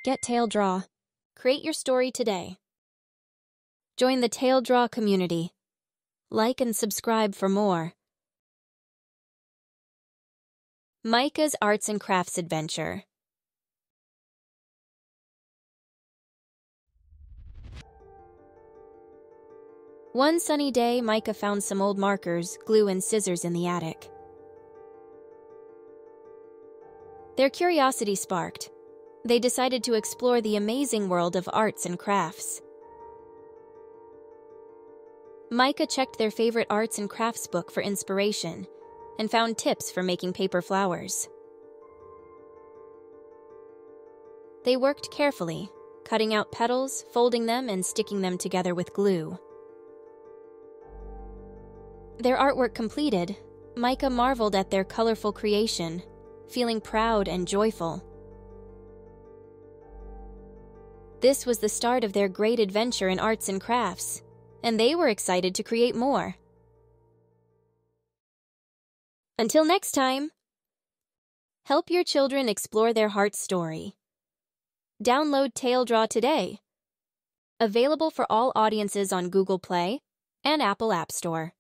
Get TaleDraw. Create your story today. Join the TaleDraw community. Like and subscribe for more. Micah's Arts and Crafts Adventure. One sunny day, Micah found some old markers, glue, and scissors in the attic. Their curiosity sparked. They decided to explore the amazing world of arts and crafts. Micah checked their favorite arts and crafts book for inspiration and found tips for making paper flowers. They worked carefully, cutting out petals, folding them, and sticking them together with glue. Their artwork completed, Micah marveled at their colorful creation, feeling proud and joyful. This was the start of their great adventure in arts and crafts, and they were excited to create more. Until next time, help your children explore their heart's story. Download TaleDraw today. Available for all audiences on Google Play and Apple App Store.